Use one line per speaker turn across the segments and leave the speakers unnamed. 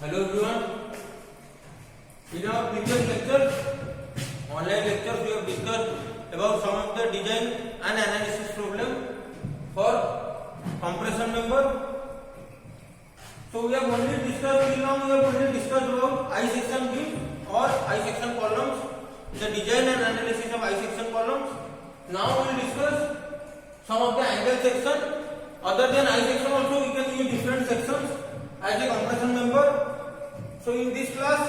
Hello everyone. In our previous lectures, online lectures, we have discussed about some of the design and analysis problem for compression member. So we have only discussed till now. We have only discussed about I section beam or I section columns, the design and analysis of I section columns. Now we will discuss some of the angle section. Other than I section, also we can use different sections as a compression member. So in this class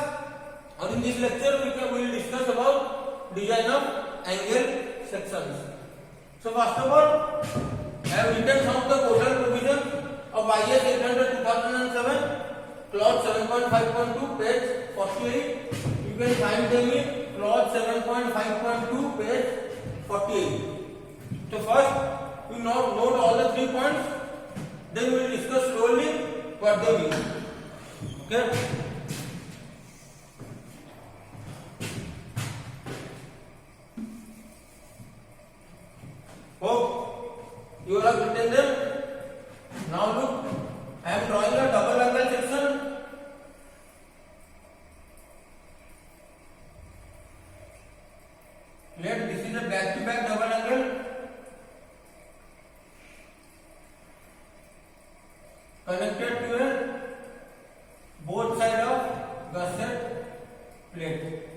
or in this lecture we will discuss about design of angle sections. So first of all, I have written some of the codal provisions of IS 800 2007 clause 7.5.2 page 48. You can find them in clause 7.5.2 page 48. So first we note all the 3 points, then we will discuss slowly what they mean. Okay. Hope you have written them. Now look, I am drawing a double angle section. Let this is a back to back double angle connected to a both side of gusset plate.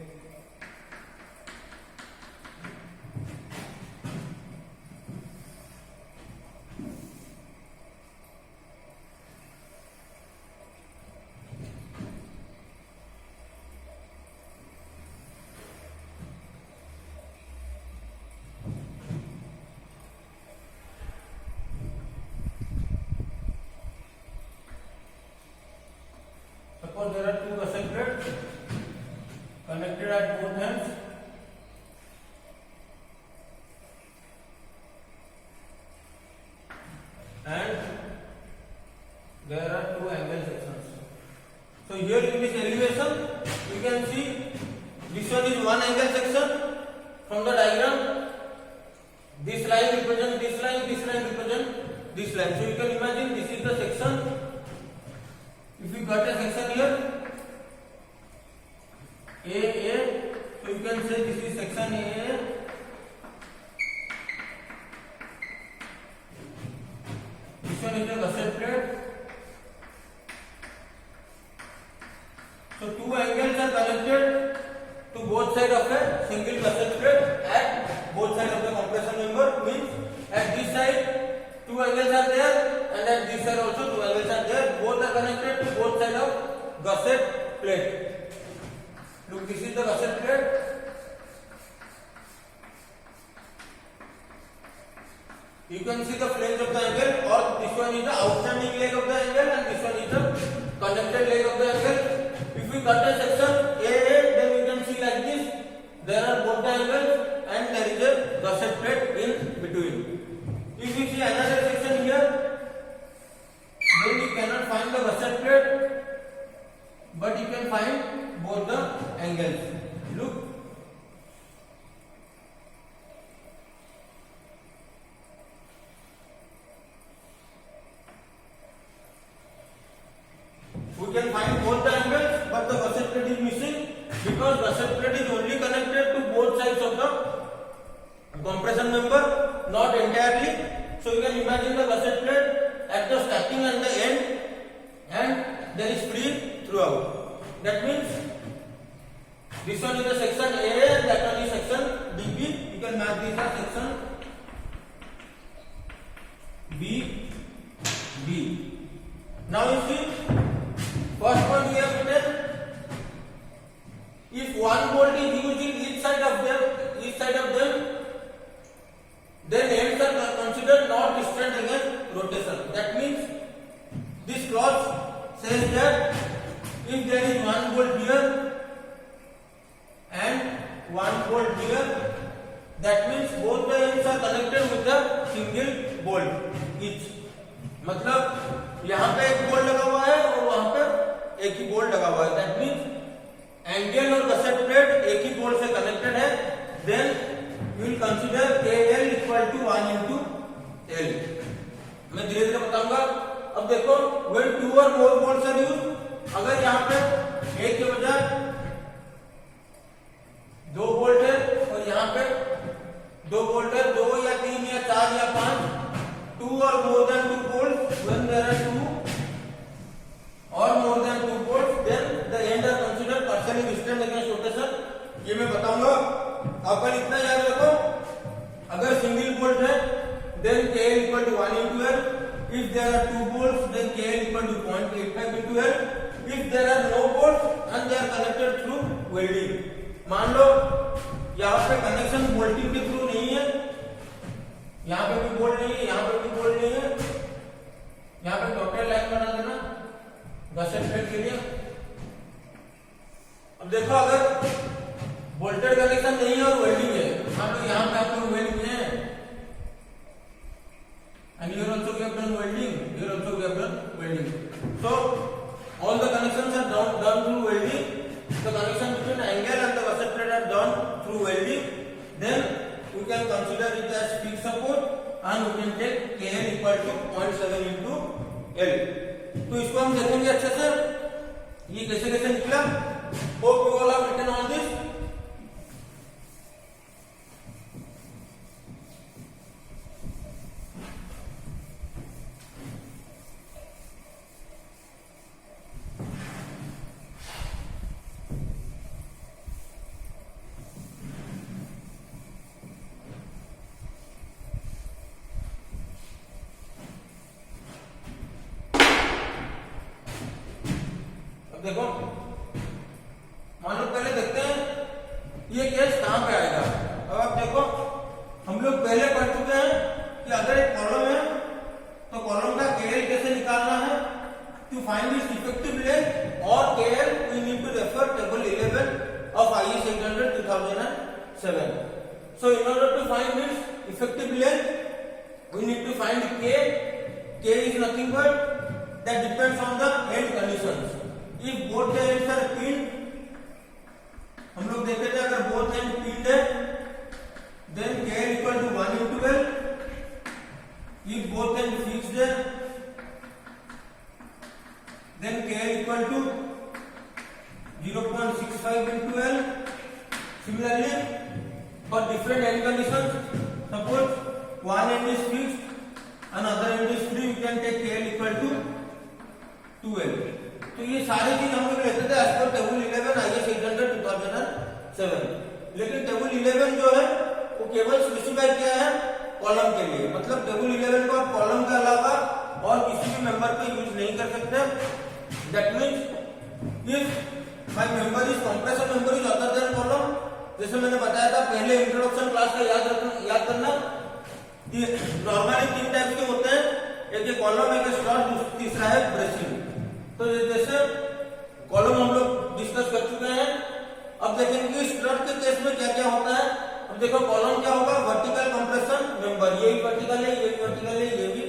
Suppose there are two gusset plates connected at both ends. And there are two angle sections. So here in this elevation you can see this one is one angle section from the diagram. This line represents this line, this line represents this line. So you can imagine this is the section. If you got a section here A, so you can say this is section A. This one is a gusset plate. So two angles are connected to both sides of a single gusset plate at both sides of the compression member. Means at this side two angles are there and at this side also two angles are there. Both are connected to both sides of gusset plate. Look, this is the gusset plate. You can see the flange of the angle, or this one is the outstanding leg of the angle and this one is the connected leg of the angle. If we cut a section A, then we can see like this. There are both the angles and there is a gusset plate in between. If you see another section here, then you cannot find the gusset plate, but you can find both the angles. Look. We can find both the angles, but the gusset plate is missing because gusset plate is only connected to both sides of the compression member, not entirely. So you can imagine the gusset plate at the starting and the end, and there is free throughout. That means this one is the section A and that one is section B. You can mark this as section B. Now you see, first one we have written, if one bolt is used in each side of them, then ends are considered not distant against rotation. That means this clause says that if there is one bolt here and one bolt here, that means both the ends are connected with the single bolt each. मतलब यहाँ पे एक bolt लगा हुआ है और वहां पर एक ही बोल्ट लगा हुआ है. दैट मीन्स एंगल और गसट प्लेट एक ही बोल्ट से कनेक्टेड है. Then you will consider KL equal to 1 into L. मैं धीरे धीरे बताऊंगा. अब देखो, when two or more bolts are used, अगर यहाँ पे एक के बजाय 2 बोल्ट है और यहाँ पे 2 बोल्ट है, 2 या 3 या 4 या 5, 2 और more than 2 bolts, when there are 2 or more than 2 bolts, then the end are considered partially resistant against rotation. ये मैं बताऊंगा, अपन इतना याद रखो, अगर सिंगल बोल्ट है then KL equal to 1 into L. If there are 2 bolts, then KL equal to 0.85 into L. If there are no bolts and they are connected through welding. मान लो यहाँ पे कनेक्शन बोल्टिंग के through नहीं है, यहाँ पे भी बोल्ट नहीं है, यहाँ पे भी बोल्ट नहीं है, यहाँ पे डॉटेड लाइन बना देना गसेट प्लेट के लिए। अब देखो अगर बोल्टेड कनेक्शन नहीं है और वेल्डिंग है, मान लो यहाँ पे आपको वेल्डिंग है and here also we have done welding, here also we have done welding. So all the connections are done through welding. The connection between angle and the gusset plate are done through welding. Then we can consider it as fixed support and we can take KL equal to 0.7 into L. तो इसको हम देखेंगे अच्छे से ये कैसे कैसे निकला। Hope you all have written all this. देखो मान लो पहले देखते हैं ये केस कहां पे आएगा। अब आप देखो हम लोग पहले पढ़ चुके हैं कि अगर एक कॉलम है तो कॉलम का केएल कैसे निकालना है। To find this effective length और KL we need to refer table 11 of IS 800 2007। So in order to find this effective length we need to find k is nothing but that depends on the end conditions. If both the ends are pinned, हम लोग देखे थे अगर both ends pinned है, then KL equal to 1 into L. If both ends fixed है, then KL equal to 0.65 into L. Similarly, for different end conditions, suppose one end is fixed, another end is free, we can take KL equal to 2L. तो ये सारी चीज हम लोग लेते थे as per table 11 IS 800 2007। लेकिन table 11 जो है वो केवल स्पेसिफाई किया है कॉलम के लिए, मतलब टेबल 11 को आप कॉलम के अलावा और किसी भी मेंबर पे यूज नहीं कर सकते। That means if my member is compressor member is other than column, जैसे मैंने बताया था पहले इंट्रोडक्शन क्लास का याद करना, नॉर्मली 3 टाइप के होते हैं, एक कॉलम, एक स्लॉट, तीसरा है ब्रेसिंग। तो जैसे कॉलम हम लोग डिस्कस कर चुके हैं। अब देखेंगे कि स्लॉट के केस में क्या क्या होता है। अब देखो कॉलम क्या होगा, वर्टिकल कंप्रेशन मेंबर, ये भी वर्टिकल है, ये भी वर्टिकल है, ये भी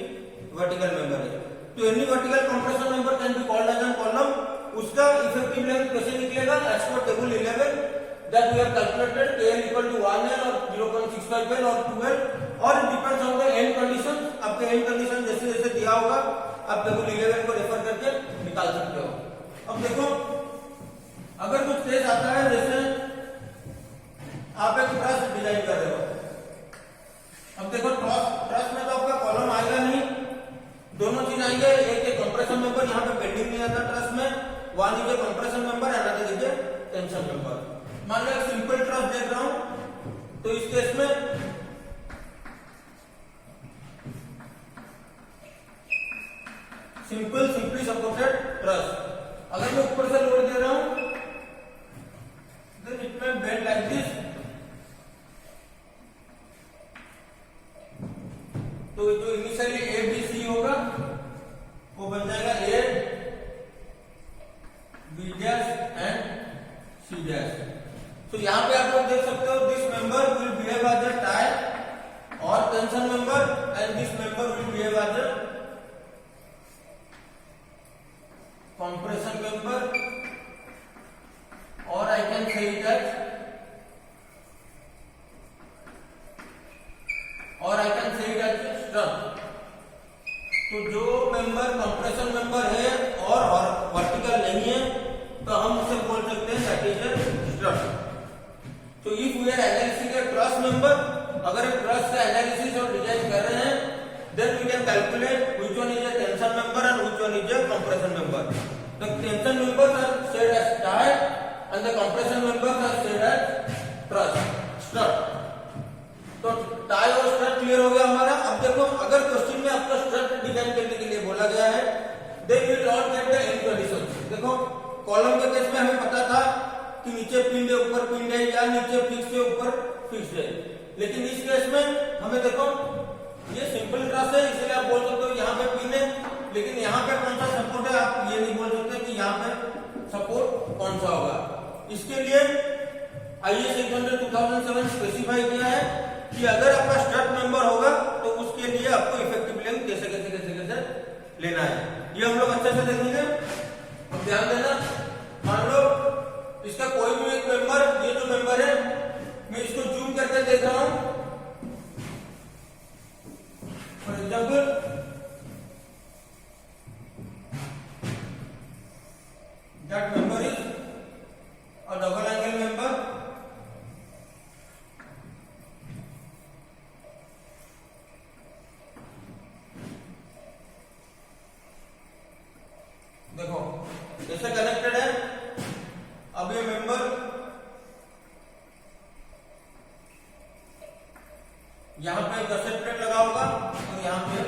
वर्टिकल मेंबर है। तो any vertical compression member can be called as an column. उसका इफेक्टिव लेंथ कैसे निकलेगा as per table 11 that we have calculated KL equal to 1L और 0.65L और 2L और it depends on the end condition. आपके end condition जैसे जैसे दिया होगा आप टेबल 11 को रेफर करके निकाल सकते हो। अब देखो अगर कुछ केस आता है जैसे आप एक ट्रस डिजाइन कर रहे हो, अब देखो ट्रस में तो आपका कॉलम आएगा नहीं, दोनों चीज आएंगे, एक कंप्रेशन मेंबर, यहाँ पे बेंडिंग नहीं आता ट्रस में, one is compression member and other is tension member. मान लो एक सिंपल ट्रस देख रहा हूं तो इस केस में सिंपली सपोर्टेड ट्रस, अगर मैं ऊपर से लोड दे रहा हूं देन इट में बेंड लाइक दिस। तो जो इनिशियली ABC होगा वो बन जाएगा A, B dash and C dash. तो यहां पे आप लोग देख सकते हो this member will behave as a tie और tension member and this member will behave as a compression member or I can say it as strut। तो जो मेंबर कंप्रेशन मेंबर है और वर्टिकल नहीं है tension members are said as tie and the compression members are said as strut. तो tie और strut clear हो गया हमारा। अब देखो अगर क्वेश्चन में आपको स्ट्रट डिजाइन करने के लिए बोला गया है, then you will not get the any conditions. देखो कॉलम के केस में हमें पता था कि नीचे पिन है ऊपर पिन है या नीचे फिक्स है ऊपर फिक्स है, लेकिन इस केस में हमें देखो ये सिंपल ट्रस है, इसलिए आप बोल सकते हो यहाँ पे पिन है, लेकिन यहाँ पे कौन सा सपोर्ट है आप ये नहीं बोल सकते कि यहाँ पे सपोर्ट कौन सा होगा। इसके लिए IS 800 2007 स्पेसिफाई किया है कि अगर आपका स्ट्रट मेंबर होगा तो उसके लिए आपको इफेक्टिव लेंथ कैसे कैसे कैसे कैसे लेना है, ये हम लोग अच्छे से देखेंगे। अब ध्यान देना, मान लो इसका कोई भी एक मेंबर, ये जो मेंबर है मैं इसको जूम करके देख रहा हूं, for example that member is a double angle member. देखो कैसे कनेक्टेड है। अब ये मेंबर यहां पे गसेट प्लेट लगा होगा और यहां पे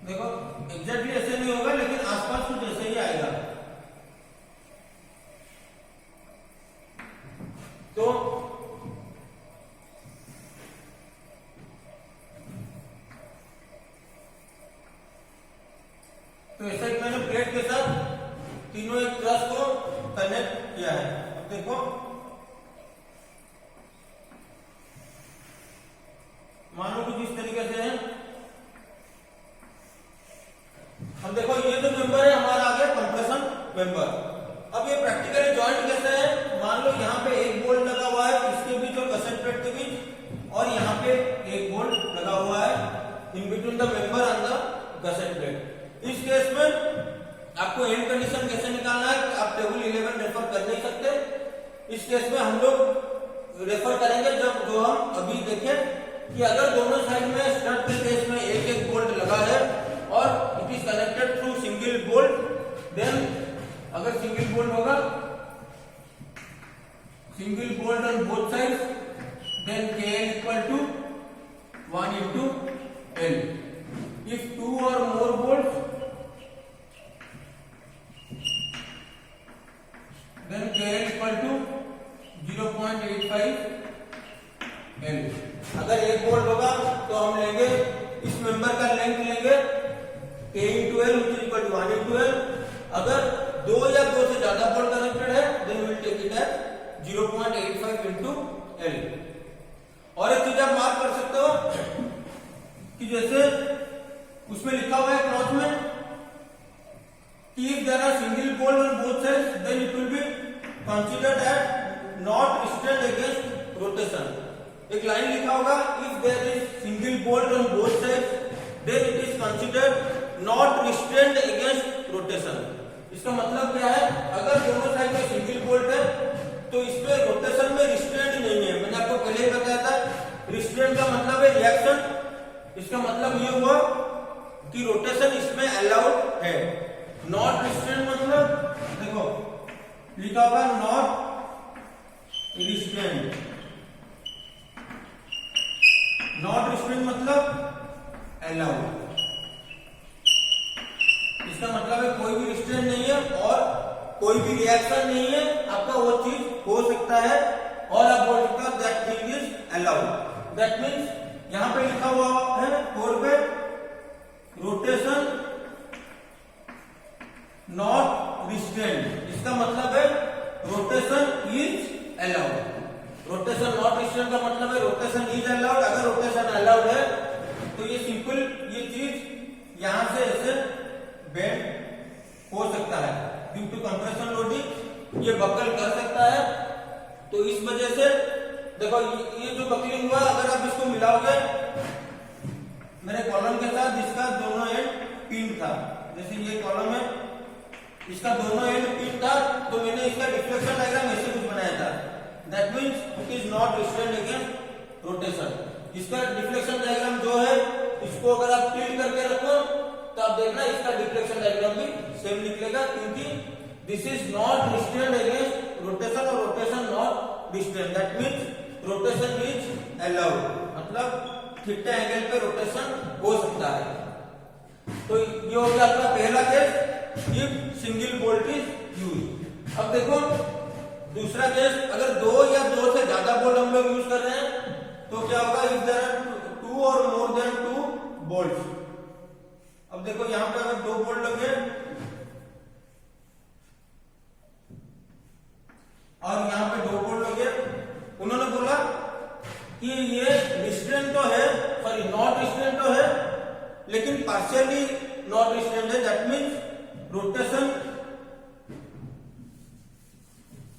देखो एग्जैक्टली ऐसे नहीं होगा, लेकिन आसपास कुछ ऐसे ही आएगा। तो ऐसा ही मैंने प्लेट के साथ तीनों एक ट्रस को कनेक्ट किया है। अब देखो मान लो कुछ इस तरीके से है। अब देखो ये जो मेंबर है हमारा आ गया कंप्रेशन मेंबर। अब ये प्रैक्टिकली जॉइंट कैसे है, मान लो यहाँ पे एक बोल्ट लगा हुआ है इसके बीच और गसेट प्लेट के बीच, और यहाँ पे एक बोल्ट लगा हुआ है in between the member and the gusset plate. इस केस में आपको एंड कंडीशन कैसे निकालना है, आप टेबल 11 रेफर कर नहीं सकते। इस केस में हम लोग रेफर करेंगे जब जो हम अभी देखें कि अगर दोनों साइड में स्ट्रट के केस में एक एक बोल्ट लगा है और it is connected through single bolt, then अगर सिंगल बोल्ट होगा, single bolt on both sides, then KL equal to 1 into L। If two or more bolts, then KL equal to 0.85 L। अगर एक bolt होगा तो हम लेंगे इस member का लेंथ लेंगे K into L which is equal to 1 into L। अगर दो या दो से ज्यादा बोल्ट कनेक्टेड है then we will take it as 0.85 into L। और एक चीज आप मार्क कर सकते हो कि जैसे उसमें लिखा हुआ है क्लॉज में कि if there are single bolt on both sides then it will be considered as not restrained against rotation। एक लाइन लिखा होगा if there is single bolt on both sides then it is considered not restrained against rotation। इसका मतलब क्या है, अगर दोनों side में सिंगल बोल्ट है तो इसमें रोटेशन में रिस्ट्रेंट नहीं है। मैंने आपको पहले ही बताया था रिस्ट्रेंट का मतलब है रिएक्शन। इसका मतलब ये हुआ कि रोटेशन इसमें अलाउड है। नॉट रिस्ट्रेंट मतलब देखो लिखा होगा नॉट रिस्ट्रेंट। नॉट रिस्ट्रेंट मतलब अलाउड। इसका मतलब है कोई भी रिस्ट्रेंट नहीं है और कोई भी रिएक्शन नहीं है, आपका वो चीज हो सकता है और आप बोल सकते हो that thing is allowed. That means यहां पे लिखा हुआ है 4 पे रोटेशन नॉट रिस्ट्रेंट। इसका मतलब है rotation is allowed. Rotation not restraint का मतलब है रोटेशन इज अलाउड। अगर रोटेशन अलाउड है तो ये सिंपल ये चीज यहां से ऐसे बेंड हो सकता है ड्यू टू कंप्रेशन लोडिंग, ये बकल कर सकता है। तो इस वजह से देखो ये जो बकलिंग हुआ, अगर आप इसको मिलाओगे मेरे कॉलम के साथ जिसका दोनों एंड पिन था, जैसे ये कॉलम है इसका दोनों एंड पिन था, तो मैंने इसका डिफ्लेक्शन डायग्राम ऐसे कुछ बनाया था। That means it is not restrained against rotation. इसका डिफ्लेक्शन डायग्राम जो है, इसको अगर आप टिल्ट करके रखो तो आप देखना इसका डिफ्लेक्शन डायग्राम भी सेम निकलेगा, क्योंकि this is not restrained against rotation और rotation not restrained, that means rotation is allowed, मतलब थीटा एंगल पे रोटेशन हो सकता है। तो ये हो गया आपका पहला case, if single bolt is use. अब देखो दूसरा केस, अगर दो या दो से ज्यादा बोल्ट हम लोग यूज कर रहे हैं तो क्या होगा, इफ देयर आर टू और मोर देन टू बोल्ट्स। अब देखो यहां पे अगर दो बोल्ट लगे और यहां पे दो बोल्ट लगे, उन्होंने बोला कि ये रिस्ट्रेंट तो है, सॉरी नॉट रिस्ट्रेंट तो है, लेकिन पार्शियली नॉट रिस्ट्रेंट है, दैट मींस रोटेशन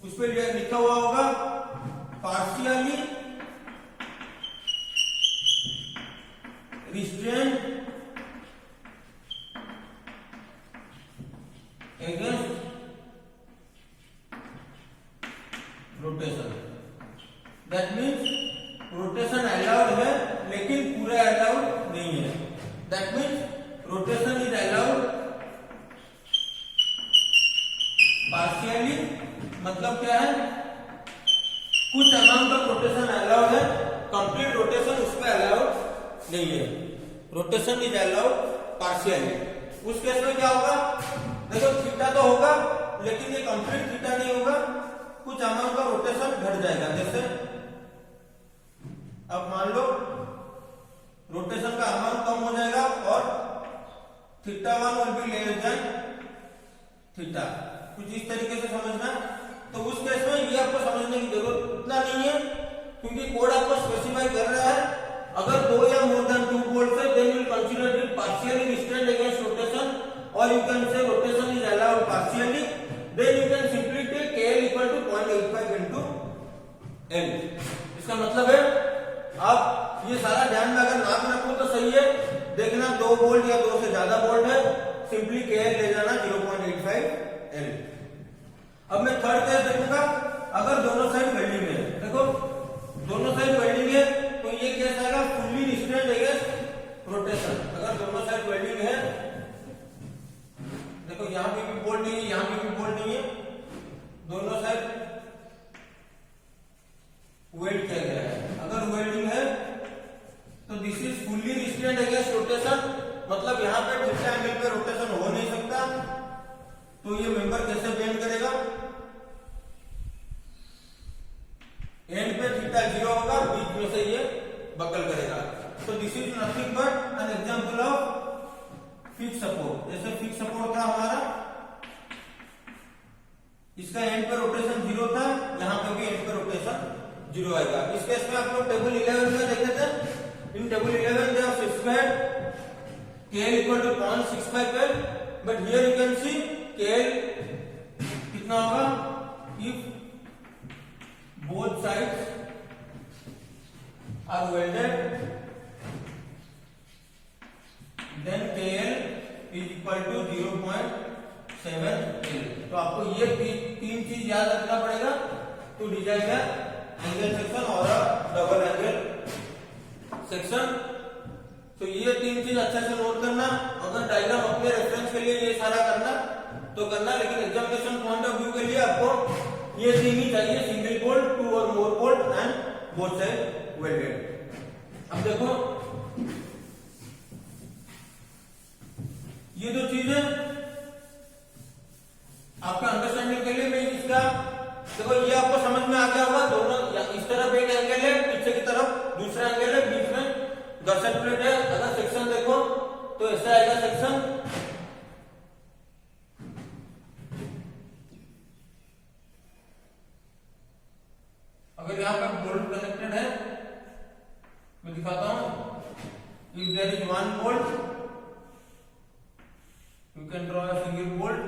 उस पर लिखा हुआ होगा partially restraint against rotation, that means rotation allowed है लेकिन पूरा अलाउड नहीं है, that means rotation is allowed partially, मतलब क्या है, कुछ अमाउंट ऑफ रोटेशन अलाउड है, कंप्लीट रोटेशन उस पर अलाउड नहीं है, रोटेशन इज अलाउड पार्शियली। उस केस में क्या होगा, देखो थीटा तो होगा लेकिन ये कंप्लीट थीटा नहीं होगा, कुछ अमाउंट का रोटेशन घट जाएगा। जैसे अब मान लो रोटेशन का अमाउंट कम हो जाएगा और theta 1 will be less than theta, कुछ इस तरीके से समझना। तो उस केस में ये आपको समझने की जरूरत उतना नहीं है, क्योंकि कोड आपको स्पेसिफाई कर रहा है अगर दो या मोर देन टू बोल्ट है then will consider it partially restrained against rotation, और you can say rotation is allowed partially, then you can simply take KL equal to 0.85 into L। इसका मतलब है आप ये सारा ध्यान में अगर नाप रखो तो सही है, देखना दो बोल्ट या दो से ज्यादा बोल्ट है, सिंपली KL ले जाना 0.85 L। अब मैं थर्ड केस देखूंगा, अगर दोनों साइड वेल्डिंग है, देखो दोनों साइड वेल्डिंग है तो ये केस आएगा फुल्ली रिस्ट्रेंड अगेंस्ट रोटेशन। अगर दोनों साइड वेल्डिंग है, देखो यहां पे भी बोल्ट नहीं है, यहां पे भी बोल्ट नहीं है, दोनों साइड वेल्ड किया गया है। अगर वेल्डिंग है तो this is fully restrained against rotation, मतलब यहां पे थीटा एंगल पे रोटेशन हो नहीं सकता, तो ये मेंबर कैसे बेंड करेगा, एंड पे थीटा 0 होगा, बीच में से ये बकल करेगा। तो this is nothing but an example of fix support. जैसे फिक्स सपोर्ट था हमारा, इसका एंड पे रोटेशन 0 था, यहां पे भी एंड पे रोटेशन 0 आएगा। इस केस में आप लोग टेबल 11 में देखे थे, in table 11 they have specified KL equal to 0.65 L, but here you can see KL कितना होगा, if both sides are welded then KL is equal to 0.7 L। तो आपको ये तीन चीज याद रखना पड़ेगा टू डिजाइन एंगल सेक्शन और डबल एंगल सेक्शन। तो ये तीन चीज अच्छे से नोट करना, अगर डायग्राम अपने रेफरेंस के लिए ये सारा करना तो करना, लेकिन एग्जामिनेशन पॉइंट ऑफ व्यू के लिए आपको ये तीन ही चाहिए, सिंगल बोल्ट, टू और more bolt and both side welded. अब देखो ये दो चीजें आपके अंडरस्टैंडिंग के लिए मैं इसका, देखो ये आपको समझ में आ गया होगा, दोनों इस तरफ एक एंगल है, पीछे की तरफ दूसरा एंगल है, बीच में गसेट प्लेट है। अगर सेक्शन देखो तो ऐसा आएगा सेक्शन, अगर यहां पर बोल्ट कनेक्टेड है, मैं दिखाता हूं, if there is one bolt you can draw a single bolt,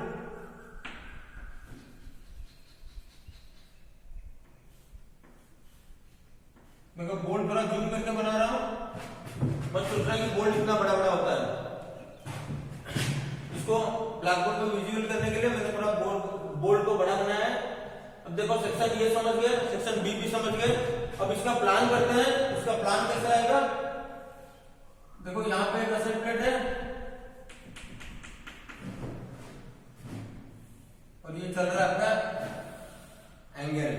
मैं बोल्ट थोड़ा जूम करके बना रहा हूं, मत सोच रहा कि बोल्ट इतना बड़ा बड़ा होता है। इसको ब्लैक बोर्ड पे विजुअल करने के लिए मैंने थोड़ा बोल्ट को बड़ा बनाया है। अब अब देखो सेक्शन ये समझ गए, सेक्शन बी भी समझ गए। अब इसका प्लान करते हैं। इसका प्लान कैसे आएगा? देखो यहाँ पे एक गसेट प्लेट है और ये चल रहा है आपका एंगल।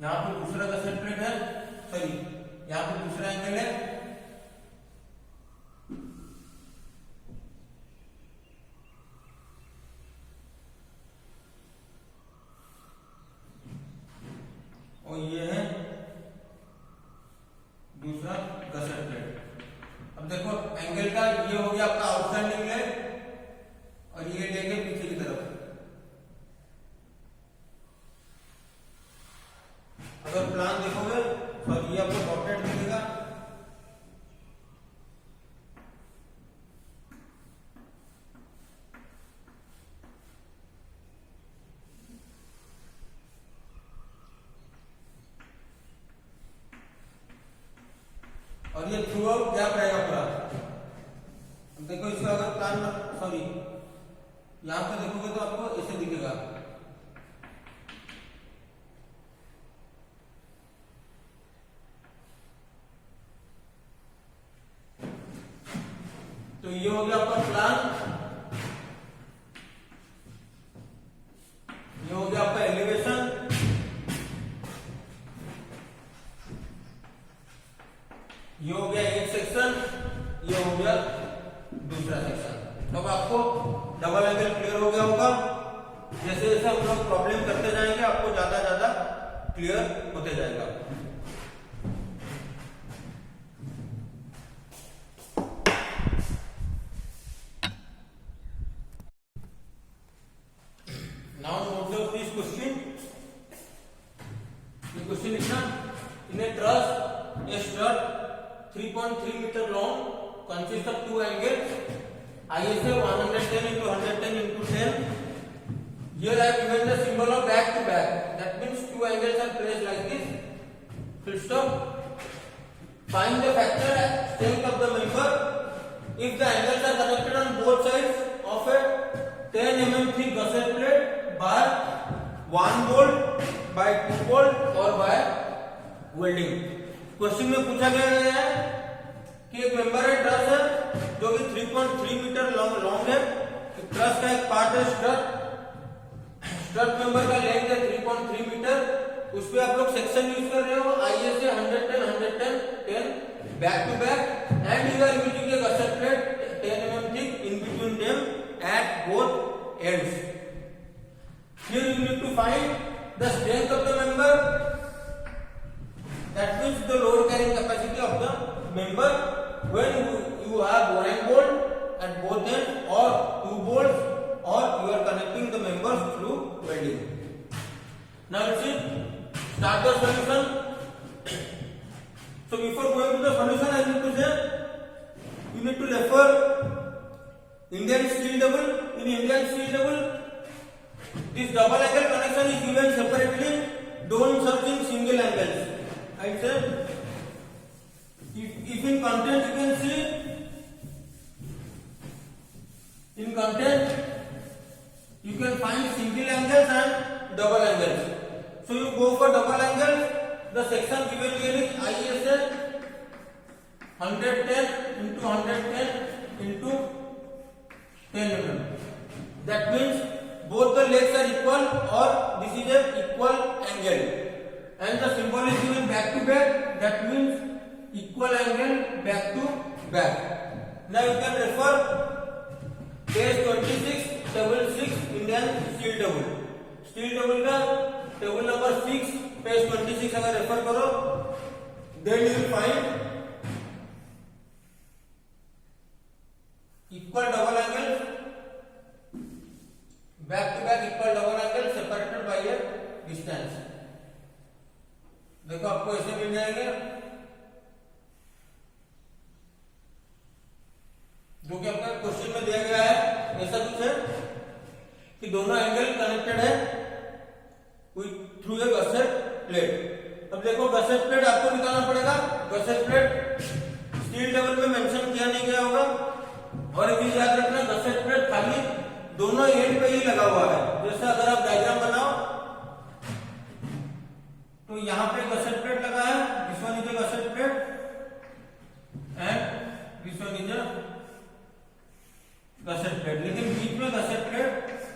यहाँ पे दूसरा गसेट प्लेट है, सॉरी यहाँ पे दूसरा एंगल है। और ये है दूसरा गसेट प्लेट। अब देखो एंगल का ये हो गया आपका आउटस्टैंडिंग लेग और ये लेग है पीछे की तरफ। अगर प्लान देखोगे तो ये आपको डॉटेड मिलेगा। और ये थ्रू आउट गैप रहेगा पूरा। देखो इसका अगर प्लान, सॉरी यहां पे देखोगे तो आपको ऐसे दिखेगा। तो ये हो गया आपका प्लान, ये हो गया आपका एलिवेशन, ये हो गया एक सेक्शन, ये हो गया दूसरा सेक्शन। अब आपको डबल एंगल क्लियर हो गया होगा। जैसे जैसे हम लोग प्रॉब्लम करते जाएंगे आपको ज्यादा ज्यादा क्लियर होते जाएगा। Now note down this question. ये क्वेश्चन लिखना, इन ए truss a strut 3.3 meter long consists of two angles ISA 110 into 110 into 10. Here I have given the symbol of back to back. That means two angles are placed like this. Full stop. Find the factor strength of the member if the angles are connected on both sides of a 10 mm thick gusset plate by 1 bolt, by 2 bolt or by welding. Question में पूछा गया है कि एक member है, truss है जो कि 3.3 मीटर लॉन्ग है। ट्रस का एक पार्ट है स्ट्रट मेंबर का लेंथ है 3.3 मीटर। उस पे आप लोग सेक्शन यूज कर रहे हो ISA 110 110 10 back to back and you are using a gusset plate 10 mm thick in between them at both ends. Here you need to find the strength of the member. That means the load carrying capacity of the member when you have one bolt at both ends or 2 bolts or you are connecting the members through welding. Now let's see, start the solution. So before going to the solution, I need to say you need to refer Indian steel double. In Indian steel double, this double angle connection is given separately. Don't search in single angles. I said, if in content you can see, in content you can find single angles and double angles. So you go for double angles. The section given here is ISA 110 into 110 into 10 mm. That means both the legs are equal or this is a equal angle. And the symbol is given back to back. That means equal angle back to back. Now you can refer page 26 table 6 Indian steel table. Steel table का table number 6 page 26 अगर refer करो, then you will find equal double angle back to back equal double angle separated by a distance. देखो आपको ऐसे मिल जाएंगे जो कि आपका क्वेश्चन में दिया गया है। ऐसा कुछ है कि दोनों एंगल कनेक्टेड है थ्रू ए गसेट प्लेट। अब देखो गसेट प्लेट आपको निकालना पड़ेगा। गसेट प्लेट स्टील टेबल में मेंशन किया नहीं गया होगा और ये याद रखना गसेट प्लेट खाली दोनों एंड पे ही लगा हुआ है। जैसे अगर आप डायग्राम बनाओ तो यहाँ पे गसेट प्लेट लगा है, this one is a gusset plate and this one is a gusset plate, लेकिन बीच में गसेट प्लेट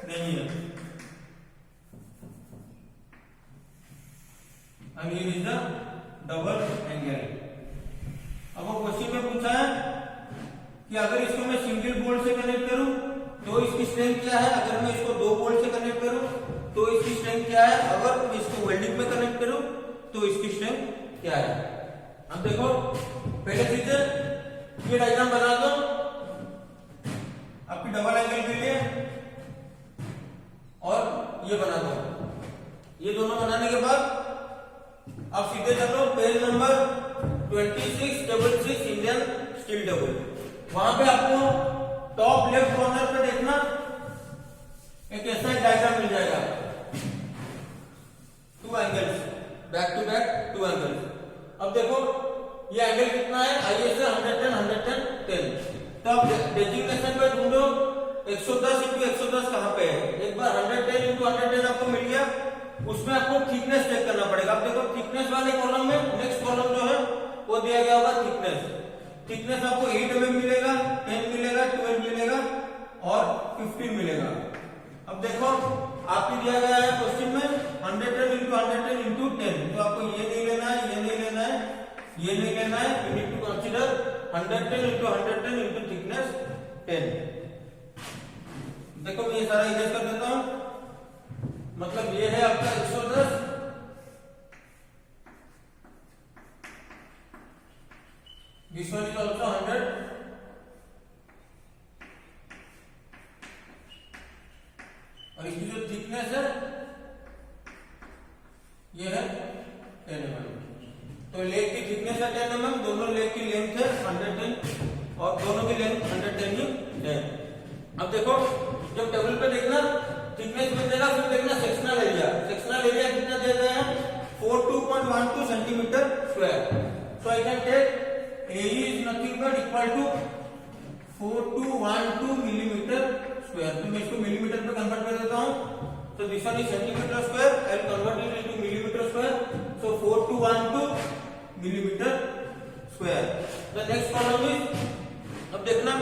नहीं है। And here is the double angle. अब वो क्वेश्चन में पूछा है कि अगर इसको मैं सिंगल बोल्ट से कनेक्ट करूं तो इसकी स्ट्रेंथ क्या है, अगर मैं इसको दो बोल्ट से कनेक्ट करूं तो इसकी स्ट्रेंथ क्या है, अगर इसको वेल्डिंग में कनेक्ट करूं तो इसकी स्ट्रेंथ क्या है। अब देखो पहले चीज ये डायग्राम बना दो आपकी डबल एंगल के लिए और ये बना दो। ये दोनों बनाने के बाद अब सीधे चलो page number 2666 Indian steel table. वहां पे आपको टॉप लेफ्ट कॉर्नर पे देखना एक ऐसा डायग्राम मिल जाएगा, two angles back to back two angles. अब देखो ये एंगल कितना है, आईएसए 110 110 10। तो अब डेजिग्नेशन पे ढूंढो 110 इंटू 110 कहां पे है। एक बार 110 इंटू 110 आपको मिल गया, उसमें आपको थिकनेस चेक करना पड़ेगा। अब देखो थिकनेस वाले कॉलम में नेक्स्ट कॉलम जो है वो दिया गया होगा थिकनेस। थिकनेस आपको 8 mm मिलेगा, 10 मिलेगा, 12 मिलेगा और 15 मिलेगा। अब देखो आपको दिया गया है क्वेश्चन में 110 इंटू 110 इंटू 10, तो आपको ये नहीं लेना है, ये नहीं लेना है, ये नहीं लेना है। You need to consider 110 into 110 into thickness 10। देखो मैं ये सारा इरेज कर देता हूं, मतलब ये है आपका 110 दिस वन इज ऑल्सो 100 और इसकी जो थिकनेस है ये है 10 mm। तो लेग की थिकनेस है 10 mm, दोनों लेग की लेंथ है 110 और दोनों की लेंथ 110 ही है। अब देखो जब टेबल पे देखना थिकनेस में देगा, फिर देखना सेक्शनल एरिया। सेक्शनल एरिया कितना दे रहे हैं 42.12 centimetre square. So I can take A is nothing but equal to 4212 millimetre square. तो मैं इसको मिलीमीटर पे कन्वर्ट कर देता हूं, तो this one is centimetre square, I will convert it into millimetre square. So 4212 millimetre square. The next column is, अब देखना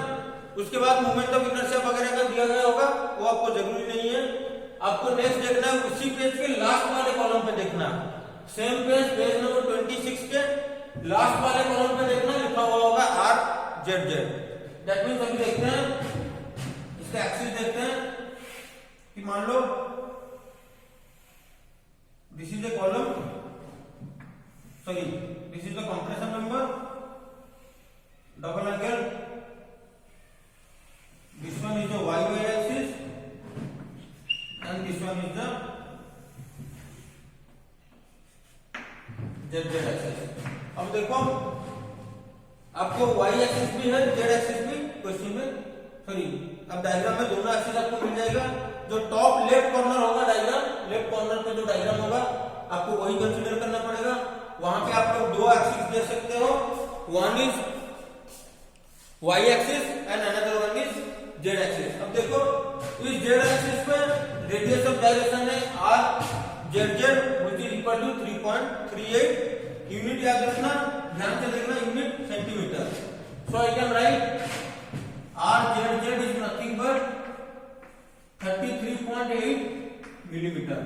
उसके बाद मोमेंट ऑफ इनर्शिया वगैरह का दिया गया होगा, वो आपको जरूरी नहीं है। आपको नेक्स्ट देखना है उसी पेज के लास्ट वाले कॉलम पे देखना, सेम पेज पेज नंबर 26 के लास्ट वाले कॉलम पे देखना, लिखा हुआ होगा R Z Z. That means अभी देखते हैं इसका एक्सिस देखते हैं कि मान लो this is a column, sorry this is the compression member, double angle, this one is the Y Y axis and this one is the Z Z axis. अब देखो आपको y एक्सिस भी है, z एक्सिस भी question में, sorry अब diagram में दोनों एक्सिस आपको मिल जाएगा। जो टॉप लेफ्ट कॉर्नर होगा डायग्राम, लेफ्ट कॉर्नर पे जो डायग्राम होगा आपको वही कंसीडर करना पड़ेगा। वहां पे आप लोग दो एक्सिस दे सकते हो, one is y axis and another one is z axis. अब देखो इस z एक्सिस पे रेडियस ऑफ डायरेक्शन है r z z which is equal to 3.38। Unit याद रखना, ध्यान से देखना, unit centimetre. So I can write r Z z is nothing but 33.8 millimetre.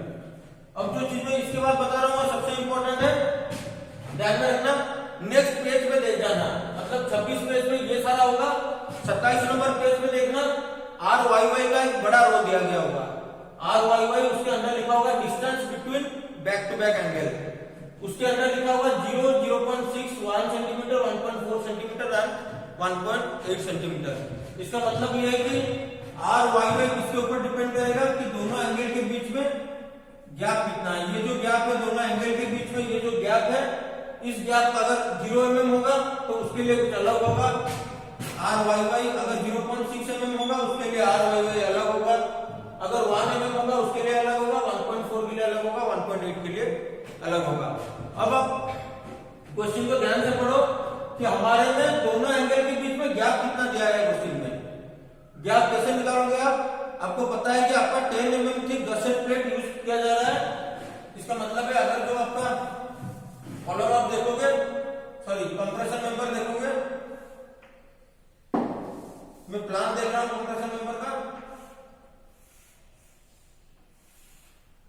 अब जो चीज मैं इसके बाद बता रहा हूँ सबसे इंपॉर्टेंट है, ध्यान में रखना। नेक्स्ट पेज पे देख जाना, मतलब 26 पेज में ये सारा होगा, 27 नंबर पेज पे देखना आर वाई वाई का एक बड़ा रो दिया गया होगा, आर वाई वाई, उसके अंदर लिखा होगा distance between back to back angle, उसके अंदर लिखा हुआ 0, 0.6, 1 सेंटीमीटर, 1.4 सेंटीमीटर एंड 1.8 सेंटीमीटर। इसका मतलब यह है कि आर वाई वाई इसके ऊपर डिपेंड करेगा कि दोनों एंगल के बीच में गैप कितना है। ये जो गैप है दोनों एंगल के बीच में, ये जो गैप है, इस गैप का अगर 0 mm होगा तो उसके लिए कुछ अलग होगा, आर वाई वाई अगर 0.6 mm होगा उसके लिए आर वाई वाई अलग होगा, अगर 1 mm होगा उसके लिए अलग होगा, 1.4 के लिए अलग होगा, 1.8 के लिए अलग होगा। अब आप क्वेश्चन को ध्यान से पढ़ो कि हमारे में दोनों एंगल के बीच में गैप कितना दिया है। क्वेश्चन में गैप कैसे निकालोगे आप, आपको पता है कि आपका 10 mm thick gusset plate use किया जा रहा है। इसका मतलब है अगर जो आपका कॉलम आप देखोगे, सॉरी कंप्रेशन मेंबर देखोगे, मैं प्लान देख रहा हूं कंप्रेशन मेंबर का।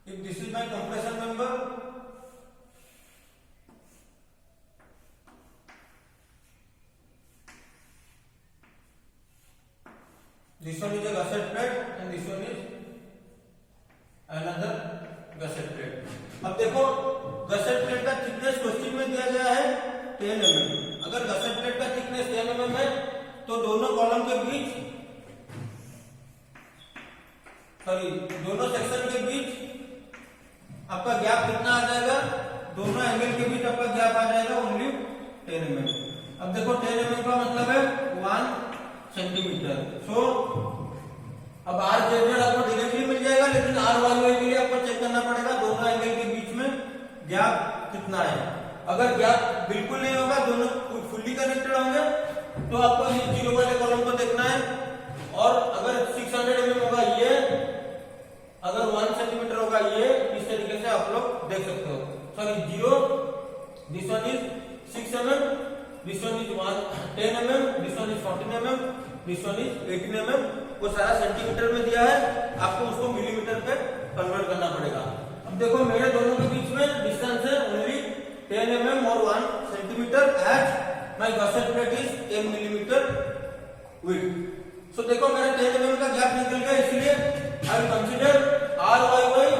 If this is my compression member, this one is a gusset plate and this one is another gusset plate। अब देखो गसेट प्लेट का थिकनेस क्वेश्चन में दिया गया है 10 mm। अगर गसेट प्लेट का थिकनेस 10 mm है तो दोनों कॉलम के बीच, सॉरी दोनों सेक्शन के बीच आपका गैप कितना आ जाएगा, दोनों एंगल के बीच आपका गैप आ जाएगा ओनली 10 mm। अब देखो 10 mm का मतलब है 1 सेंटीमीटर। सो अब आर जेड आपको डायरेक्टली मिल जाएगा, लेकिन आर वाई वाई के लिए आपको चेक करना पड़ेगा दोनों एंगल के बीच में गैप कितना है। अगर गैप बिल्कुल नहीं होगा, दोनों फुल्ली कनेक्टेड होंगे, तो आपको ये जीरो वाले कॉलम को देखना है। और अगर 600 mm होगा ये, अगर 1 सेंटीमीटर होगा ये, इस तरीके से आप लोग देख सकते हो। Sorry zero, this one is 6 mm, this one is 10 mm, this one is 14 mm, this one is 18 mm। वो सारा सेंटीमीटर में दिया है, आपको उसको मिलीमीटर पे कन्वर्ट करना पड़ेगा। अब देखो मेरे दोनों के बीच में डिस्टेंस है ओनली 10 mm और 1 centimetre as my gusset plate is 10 millimetre width. So देखो मेरा 10 mm का गैप निकल गया, इसलिए I will consider R Y Y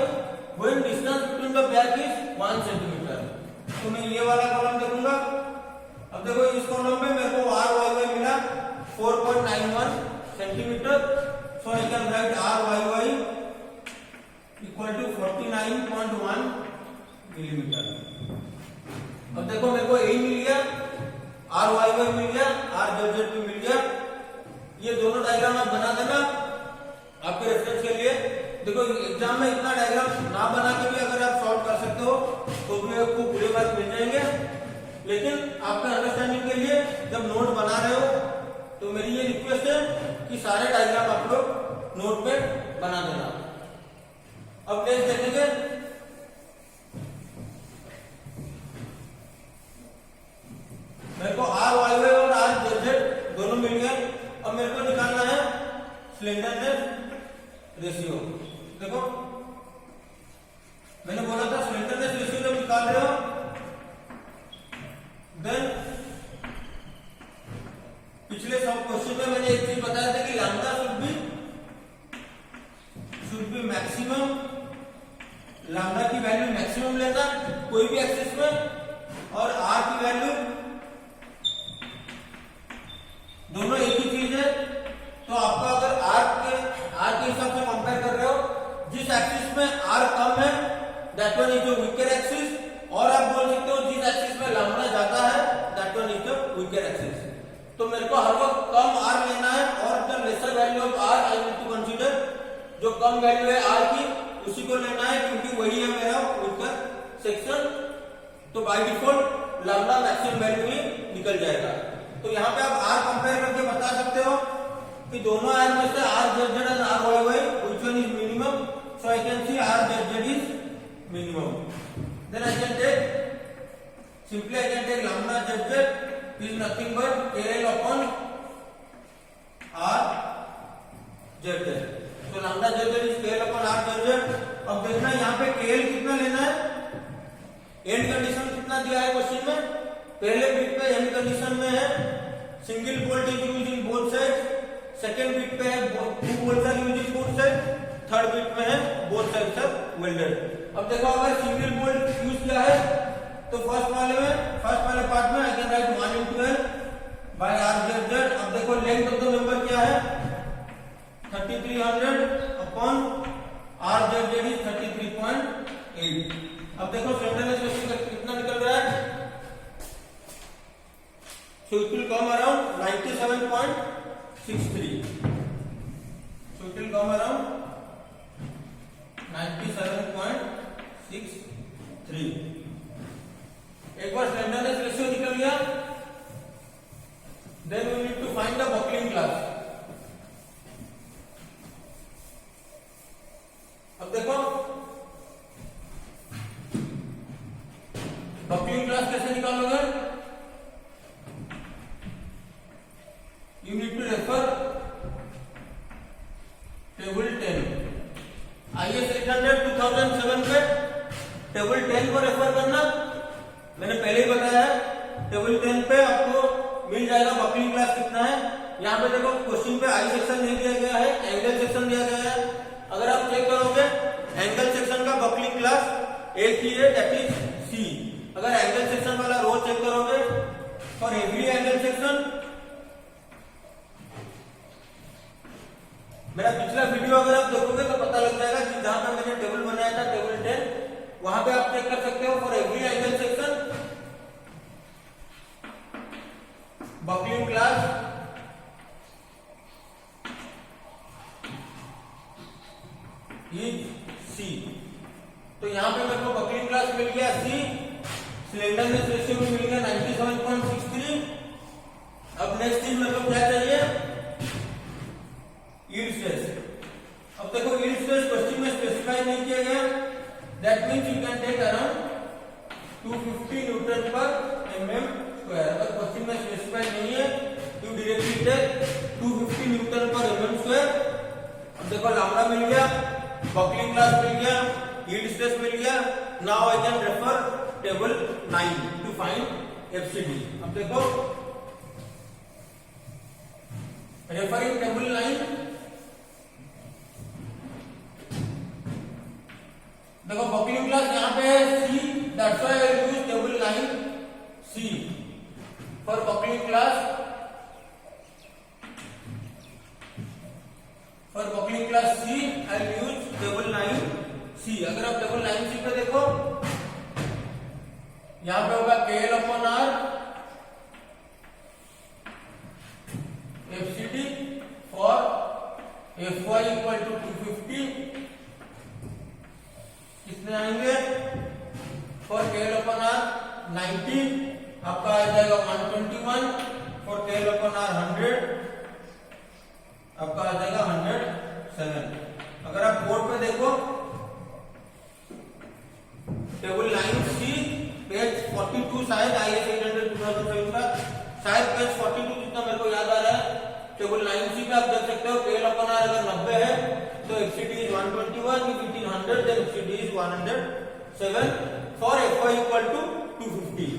when distance between the back is 1 centimetre. तो मैं ये वाला कॉलम देखूंगा। अब देखो इस कॉलम में मेरे को आर वाई वाई मिला 4.91 centimetre. So I can write r Y y equal to 49.1 millimetre. अब देखो मेरे को ए मिल गया, आर वाई वाई मिल गया, आर जेड जेड भी मिल गया। ये दोनों डायग्राम आप बना देना आपके रेफरेंस के लिए। देखो एग्जाम में इतना डायग्राम ना बना के भी अगर आप सॉल्व कर सकते हो तो भी आपको पूरे मार्क्स मिल जाएंगे। लेकिन आपका अंडरस्टैंडिंग के लिए जब नोट बना रहे हो तो मेरी ये रिक्वेस्ट है कि सारे डायग्राम आप लोग नोट पे बना देना। अब नेक्स्ट देखेंगे, मेरे को आर वाई वाई और आर जेड जेड दोनों मिल गए। अब मेरे को निकालना है स्लेंडरनेस रेशियो। देखो मैंने बोला था स्लेंडरनेस रेशियो जब निकाल रहे हो देन पिछले सब क्वेश्चन में मैंने एक चीज बताया था कि lambda should be maximum, lambda की वैल्यू मैक्सिमम लेना कोई भी एक्सिस में, और आर की वैल्यू, दोनों एक ही चीज है। तो आपका अगर आर के हिसाब से कंपेयर कर रहे हो, जिस एक्सिस में आर कम है that one is the weaker axis, और आप बोल सकते हो जिस एक्सिस में लैम्डा ज्यादा है that one is the weaker axis. तो मेरे को हर वक्त कम आर लेना है, और the lesser value of r I need to consider, जो कम वैल्यू है आर की उसी को लेना है, क्योंकि वही है मेरा वीकर सेक्शन। तो by default lambda maximum value ही निकल जाएगा। तो यहाँ पे आप आर कंपेयर करके बता सकते हो कि दोनों आर में से r Z z and r Y y which one is minimum. So I can see r Z z is minimum. Then I can take lambda z is nothing but KL upon R z। So lambda z is KL upon R z। अब देखना यहाँ पे KL कितना लेना है, and condition कितना दिया है क्वेश्चन में। पहले बिट पे एंड कंडीशन में है single bolt is used in both side, second bit पे है 2 bolt are used in both side, third bit में है बोथ साइड्स आर वेल्डेड। अब देखो अगर सिंगल बोल्ट यूज किया है तो फर्स्ट वाले पार्ट में आई can right 1 into L by R Z Z। अब देखो लेंथ ऑफ द मेंबर क्या है 3300 upon R Z Z is 33.8। अब देखो स्लेंडरनेस रेशियो कितना निकल रहा है, so it will come around 97.63। so it will come around 97.63। एक बार स्लेंडरनेस रेशियो निकल गया, then we need to find the buckling class. Table 10 को रेफर करना, मैंने पहले ही बताया है। टेबल 10 पे आपको मिल जाएगा बकलिंग क्लास कितना है। यहाँ पे देखो क्वेश्चन पे आई सेक्शन नहीं दिया गया है, एंगल सेक्शन दिया गया है। अगर आप चेक करोगे एंगल सेक्शन का बकलिंग क्लास एक ही है, दैट इज सी। अगर एंगल सेक्शन वाला रो चेक करोगे फॉर एवरी एंगल सेक्शन, मेरा पिछला वीडियो अगर आप देखोगे तो पता लग जाएगा कि जहां पर मैंने टेबल बनाया था टेबल 10, वहां पे आप चेक कर सकते हो for every angle section buckling class is C. तो यहां पे मेरे को बकलिंग क्लास मिल गया सी, स्लेंडरनेस रेशियो में मिल गया 97.63। अब नेक्स्ट चीज मेरे को क्या चाहिए, यील्ड स्ट्रेस। अब देखो यील्ड स्ट्रेस क्वेश्चन में स्पेसिफाई नहीं किया गया, that means you can take around 250 newton पर mm स्क्वायर। अगर क्वेश्चन में स्पेसिफाई नहीं है तो डायरेक्टली टेक 250 न्यूटन पर mm स्क्वायर। अब देखो लैम्डा मिल गया, बकलिंग क्लास मिल गया, यील्ड स्ट्रेस मिल गया। Now I can refer table 9 to find FCD. अब देखो रेफरिंग टेबल 9, देखो बकलिंग क्लास यहाँ पे है C, that's why I use table 9 C for buckling class. For buckling class C I use table 9 C. अगर आप टेबल 9 सी पे देखो यहां पे होगा KL/R FCD for Fy equal to 250, कितने आएंगे फॉर KL/R 90 आपका आ जाएगा 121, फॉर KL/R 100 आपका आ जाएगा 107। अगर आप बोर्ड पे देखो टेबल 9 सी पेज 42, शायद IS 800 2007 का शायद पेज 42 जितना मेरे को याद आ रहा है। टेबल 9 सी पे आप देख सकते हो KL/R अगर 90 है तो FCD is 121, if it is 100 then FCD is 107 for Fy equal to 250।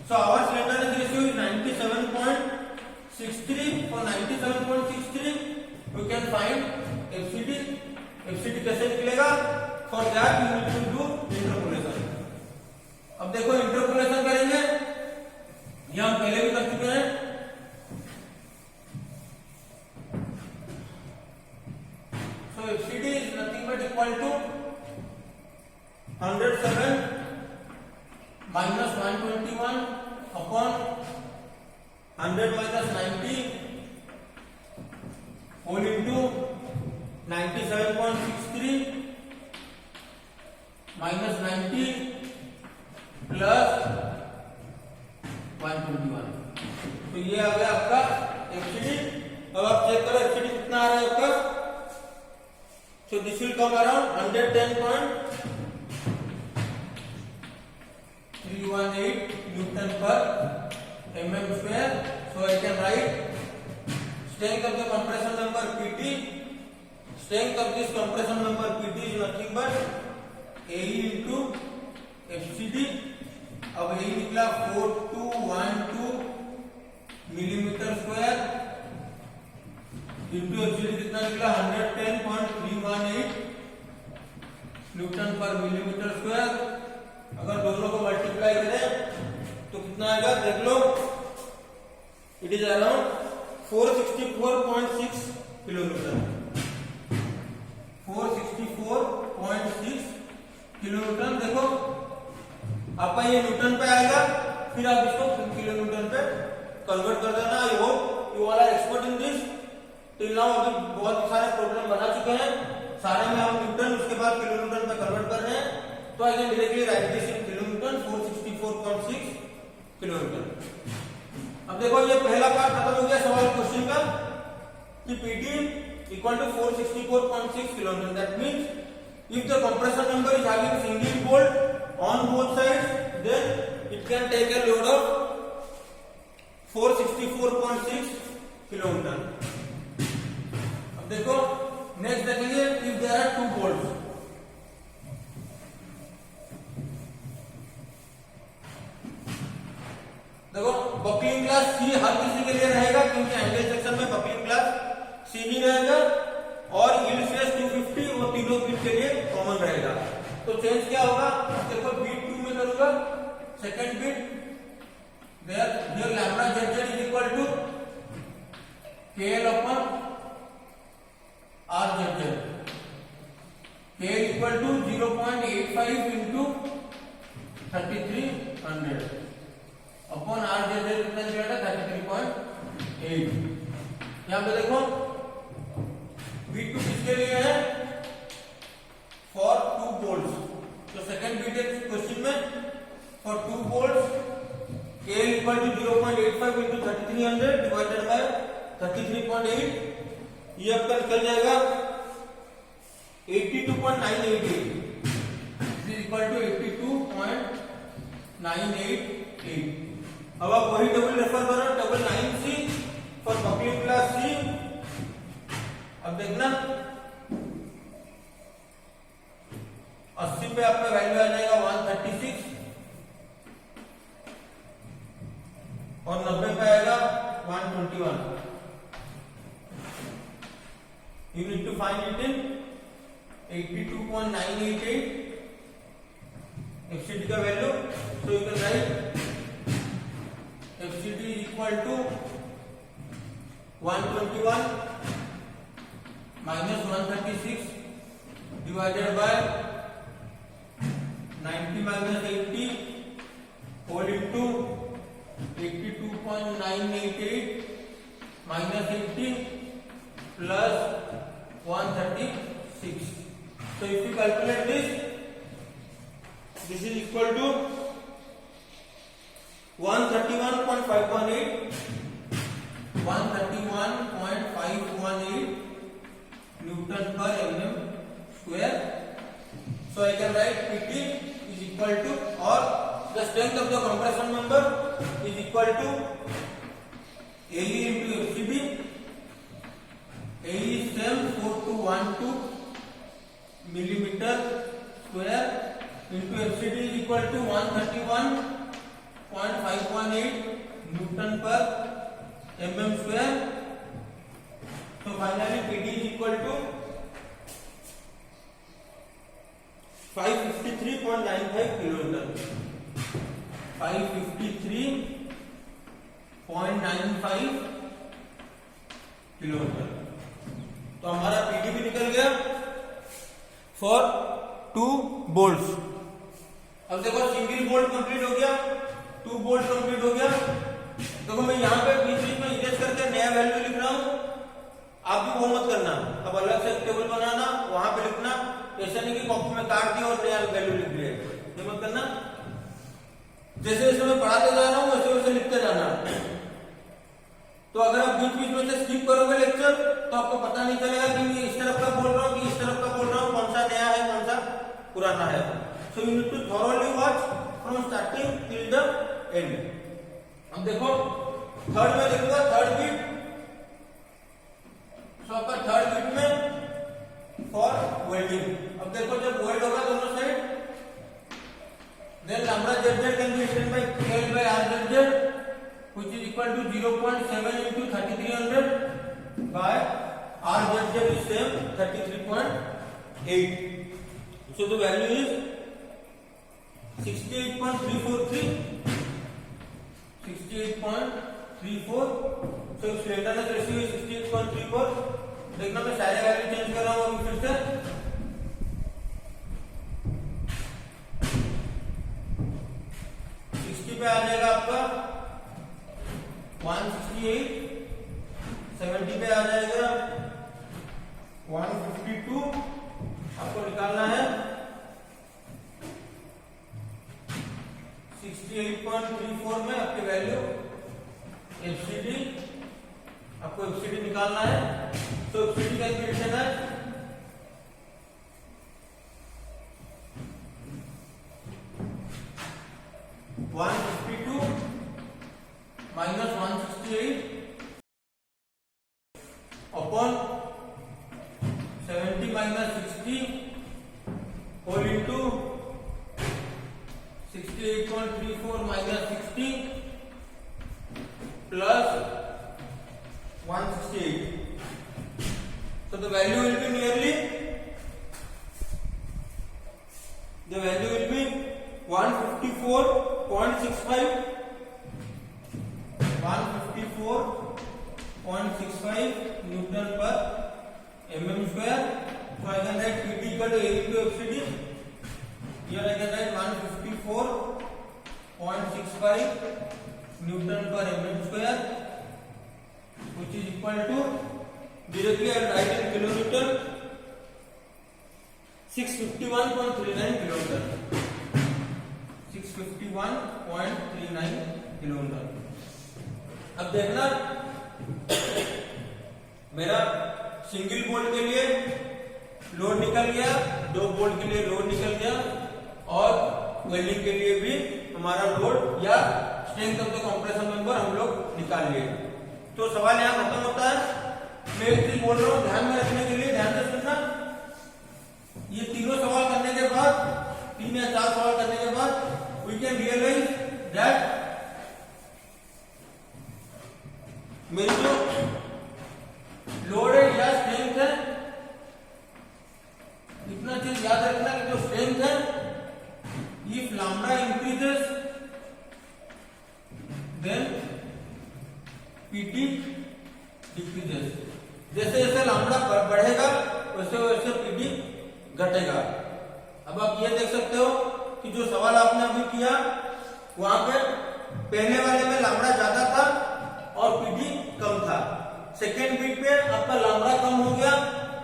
So our slenderness ratio is 97.63. For 97.63 we can find FCD. FCD कैसे निकलेगा? For that we need to do interpolation. अब देखो interpolation करेंगे, ये हम पहले भी कर चुके हैं। So FCD is nothing but equal to 107 minus 121 upon 100 minus 90 whole into 97.63 minus 90 plus 121। तो ये आ गया आपका एफसीडी। अब आप चेक करो एफसीडी कितना आ रहा है आपका। So this will come around 110.318 Newton per mm square. So I can write strength of the compression member PT. Strength of this compression member PT is nothing but AE into FCD. अब AE निकला 4212 millimetre square into FCD कितना निकला 110.318 Newton पर millimetre square. अगर दोनों को multiply करें तो कितना आएगा देख लो, it is around 464.6 kilometre. 464.6 kilometre. देखो आपका ये न्यूटन पे आएगा, फिर आप इसको किलोमीटर पे कन्वर्ट कर देना। I hope you all are expert in this. Till now अभी बहुत सारे प्रॉब्लम बना चुके हैं, सारे में हम न्यूटन उसके बाद किलोमीटर पे कन्वर्ट कर रहे हैं। तो I can directly right this in kilometre 464.6 kilometre. अब देखो ये पहला पार्ट खत्म हो गया सवाल क्वेश्चन का कि PT equal to 464.6 kilometre. That means if the compressor member is having single bolt on both sides, then it can take a load of 464.6 kilometre. अब देखो नेक्स्ट देखेंगे if there are two bolts। देखो buckling class सी हर किसी के लिए रहेगा क्योंकि angle section में बकलिंग क्लास सी ही रहेगा और यील्ड स्ट्रेस 250 वो तीनों बीट के लिए कॉमन रहेगा। तो चेंज क्या होगा, देखो बीट 2 में करूंगा second bit here lambda zz is equal to KL upon RZZ. KL equal to 0.85 into 3300 upon RZZ कितना दिया था 33.8। यहाँ पे देखो B2 किसके लिए है, for 2 bolts। तो सेकंड बीट है क्वेश्चन में for 2 bolts KL equal to 0.85 into 3300 divided by 33.8, ये आपका निकल जाएगा 82.988 is equal to 82.988। अब आप वही टेबल रेफर करो, table 9C for buckling class C. अब देखना 80 पे आपका वैल्यू आ जाएगा 136 और 90 पे आएगा 121। You need to find it in 82.988 FCD का value. So you can write FCD equal to 121 minus 136 divided by 90 minus 80 whole into 82.988 minus 80 plus 136. So if you calculate this is equal to 131.518 Newton per mm square. So I can write PT is equal to, or the strength of the compression member is equal to AE into FCD. AE is same 4212 millimeter square into FCD is equal to 131.518 Newton per mm square. So finally PD is equal to 553.95 kilonewton. 553.95 kilometre. तो हमारा PD भी निकल गया for 2 bolts. अब देखो single bolt complete हो गया, 2 bolt complete हो गया। देखो मैं यहाँ पे बीच बीच में इरेज करके नया वैल्यू लिख रहा हूँ, आप भी वो मत करना। अब अलग से टेबल बनाना, वहां पे लिखना, ऐसा नहीं कि कॉपी में काट दिया और नया वैल्यू लिख दिया, ये मत करना। जैसे जैसे मैं पढ़ाते जा रहा हूँ वैसे वैसे लिखते जाना। तो अगर आप बीच बीच में से स्किप करोगे लेक्चर तो आपको पता नहीं चलेगा कि मैं इस तरफ का बोल रहा हूँ कि इस तरफ का बोल रहा हूँ, कौन सा नया है कौन सा पुराना है। So you need to thoroughly watch from starting till the end. अब देखो थर्ड में लिखूंगा थर्ड बीट। सो आपका थर्ड बीट में फॉर वेल्डिंग। अब देखो जब वेल्ड होगा दोनों side, then lambda zz can be written by KL by RZZ, which is equal to 0.7 into 3300 by RZZ is same 33.8. So the value is 68.343. 68.34. So slenderness ratio is 68.34. देखना मैं सारे value change कर रहा हूँ अभी फिर से। 60 पे आ जाएगा आपका 168, 70 पे आ जाएगा 152, आपको निकालना है 68.34 में आपकी वैल्यू एफसीडी, आपको एफसीडी निकालना है। तो एफसीडी कैलकुलेशन है 152 minus 168 upon 70 minus 60 whole into 68.34 minus 60 plus 168. So the value will be nearly 154.65 Newton per mm square. So I can write Pt equal to A into FCD. Here I can write 154.65 Newton per mm square, which is equal to, directly I will write in kilonewton, 651.39 kilonewton. 651.39 kilonewton. अब देखना, मेरा single bolt के लिए load निकल गया, 2 bolt के लिए load निकल गया, और वेल्डिंग के लिए भी हमारा लोड या strength of the compression member हम लोग निकाल लिए। तो सवाल यहाँ खत्म होता है। मैं एक चीज बोल रहा हूँ ध्यान में रखने के लिए, ध्यान से सुनना। ये तीनों सवाल करने के बाद, 3 या 4 सवाल करने के बाद वी कैन रियलाइज दैट मेरी जो लोड है या स्ट्रेंथ है, इतना चीज याद रखना कि जो स्ट्रेंथ है, if lambda increases then PT decreases. जैसे जैसे लैम्डा बढ़ेगा वैसे वैसे पीटी घटेगा। अब आप ये देख सकते हो कि जो सवाल आपने अभी किया वहां पे पहले वाले में लैम्डा ज्यादा था और पीडी कम था। सेकेंड बीट पे आपका लैम्डा कम हो गया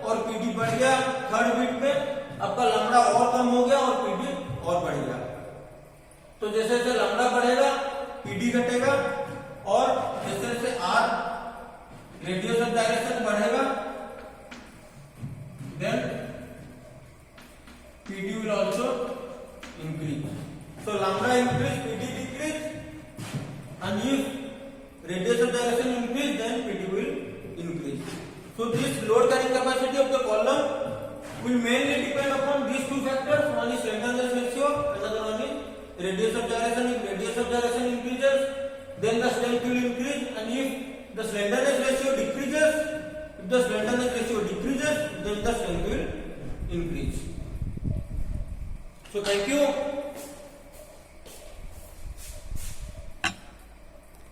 और पीडी बढ़ गया। थर्ड बीट पे आपका लैम्डा और कम हो गया और पीडी और बढ़ गया। तो जैसे जैसे लैम्डा बढ़ेगा पीडी घटेगा, और जैसे जैसे आर रेडियस ऑफ डायरेक्शन बढ़ेगा then PD will also increase. So lambda increase, PD decrease, and if radius of direction increase then PD will increase. So this load carrying capacity of the column will mainly depend upon these 2 factors. One is slenderness ratio, another one is radius of direction. If radius of direction increases then the strength will increase, and if the slenderness ratio decreases then the strength will increase. So thank you.